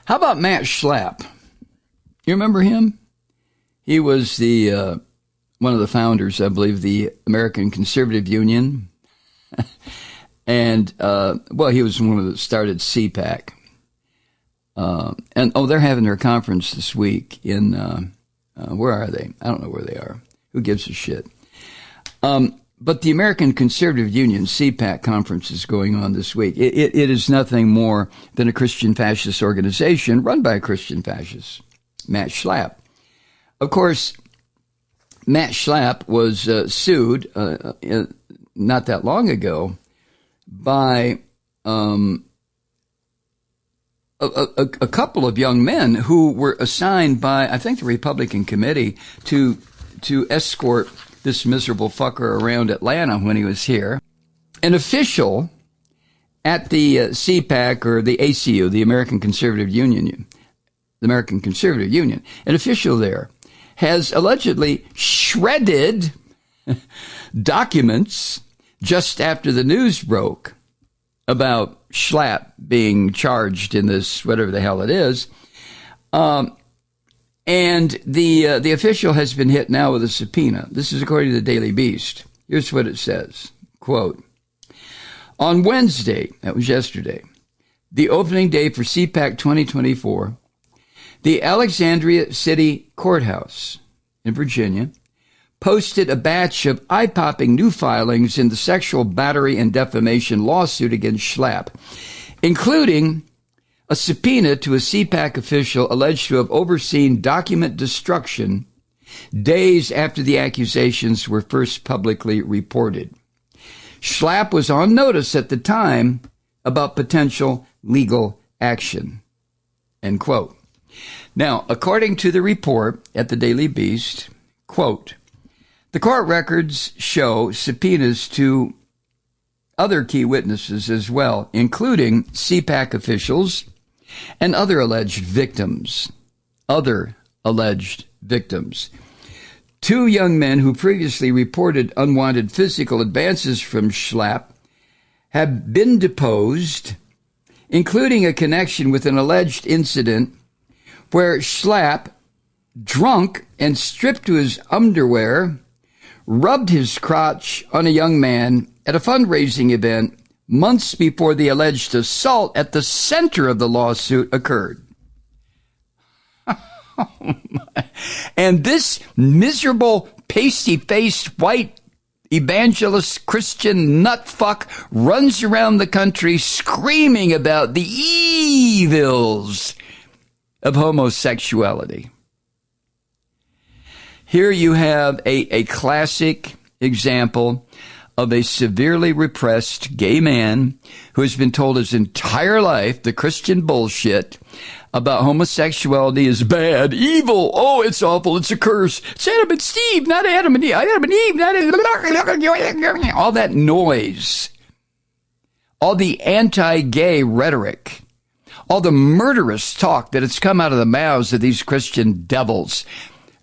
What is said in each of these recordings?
How about Matt Schlapp? You remember him? He was the one of the founders, I believe, the American Conservative Union. And, he was one of the started CPAC. They're having their conference this week in, where are they? I don't know where they are. Who gives a shit? But the American Conservative Union CPAC conference is going on this week. It is nothing more than a Christian fascist organization run by a Christian fascist, Matt Schlapp. Of course, Matt Schlapp was sued not that long ago by a couple of young men who were assigned by, I think, the Republican committee to escort this miserable fucker around Atlanta when he was here. An official at the CPAC or the ACU, the American Conservative Union, an official there has allegedly shredded documents just after the news broke about Schlapp being charged in this, whatever the hell it is. And the official has been hit now with a subpoena. This is according to the Daily Beast. Here's what it says. Quote, on Wednesday, that was yesterday, the opening day for CPAC 2024, the Alexandria City Courthouse in Virginia posted a batch of eye-popping new filings in the sexual battery and defamation lawsuit against Schlapp, including a subpoena to a CPAC official alleged to have overseen document destruction days after the accusations were first publicly reported. Schlapp was on notice at the time about potential legal action. End quote. Now, according to the report at the Daily Beast, quote, the court records show subpoenas to other key witnesses as well, including CPAC officials and other alleged victims. Two young men who previously reported unwanted physical advances from Schlapp have been deposed, including a connection with an alleged incident where Schlapp, drunk and stripped to his underwear, rubbed his crotch on a young man at a fundraising event months before the alleged assault at the center of the lawsuit occurred. And this miserable, pasty-faced, white evangelist Christian nutfuck runs around the country screaming about the evils of homosexuality. Here you have a classic example of a severely repressed gay man who has been told his entire life the Christian bullshit about homosexuality is bad, evil, oh, it's awful, it's a curse. It's Adam and Steve, not Adam and Eve. Adam and Eve, not Adam. All that noise, all the anti-gay rhetoric, all the murderous talk that has come out of the mouths of these Christian devils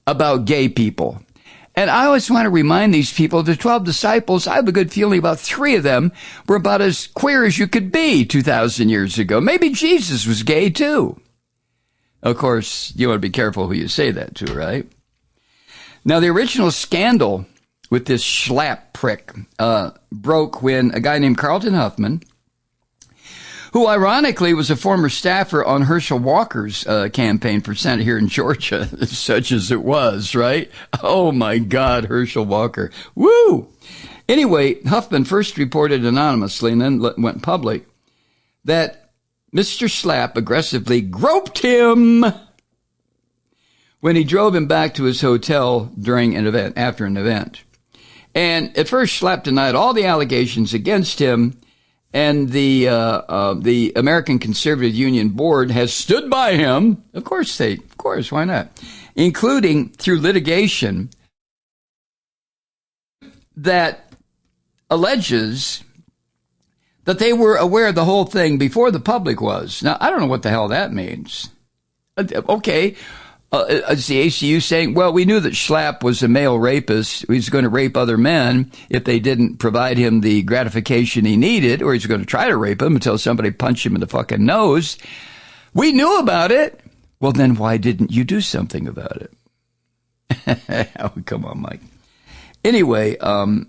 about gay people. And I always want to remind these people, the 12 disciples, I have a good feeling about 3 of them were about as queer as you could be 2,000 years ago. Maybe Jesus was gay too. Of course, you want to be careful who you say that to, right? Now, the original scandal with this Schlapp prick broke when a guy named Carlton Huffman, who ironically was a former staffer on Herschel Walker's campaign for Senate here in Georgia, such as it was, right? Oh my God, Herschel Walker. Woo! Anyway, Huffman first reported anonymously and then went public that Mr. Schlapp aggressively groped him when he drove him back to his hotel during an event, after an event. And at first, Schlapp denied all the allegations against him. And the American Conservative Union Board has stood by him. Of course, why not? Including through litigation that alleges that they were aware of the whole thing before the public was. Now, I don't know what the hell that means. Okay. Is the ACU saying, well, we knew that Schlapp was a male rapist. He's going to rape other men if they didn't provide him the gratification he needed, or he's going to try to rape him until somebody punched him in the fucking nose. We knew about it. Well, then why didn't you do something about it? Oh, come on, Mike. Anyway, all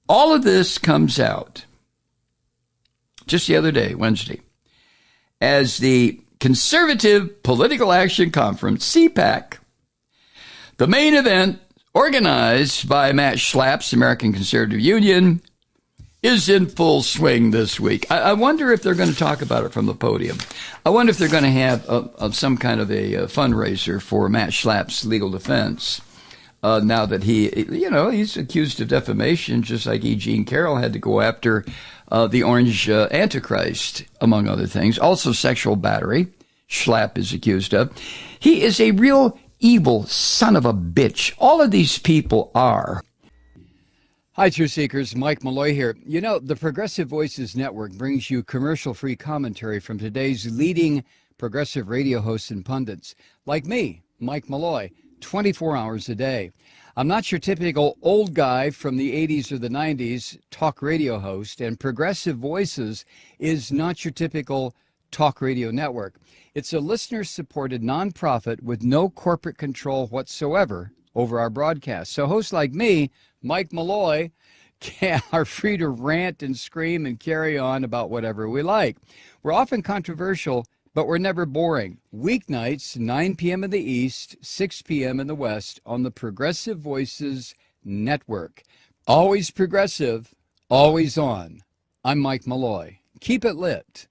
of this comes out just the other day, Wednesday, as the Conservative Political Action Conference, CPAC, the main event organized by Matt Schlapp's American Conservative Union, is in full swing this week. I wonder if they're going to talk about it from the podium. I wonder if they're going to have some kind of a fundraiser for Matt Schlapp's legal defense. Now that he's accused of defamation, just like E. Jean Carroll had to go after the Orange Antichrist, among other things. Also sexual battery, Schlapp is accused of. He is a real evil son of a bitch. All of these people are. Hi, Truth Seekers. Mike Malloy here. You know, the Progressive Voices Network brings you commercial-free commentary from today's leading progressive radio hosts and pundits, like me, Mike Malloy, 24 hours a day. I'm not your typical old guy from the 80s or the 90s talk radio host, and Progressive Voices is not your typical talk radio network. It's a listener-supported nonprofit with no corporate control whatsoever over our broadcast. So hosts like me, Mike Malloy, are free to rant and scream and carry on about whatever we like. We're often controversial, but we're never boring. Weeknights, 9 p.m. in the East, 6 p.m. in the West on the Progressive Voices Network. Always progressive, always on. I'm Mike Malloy. Keep it lit.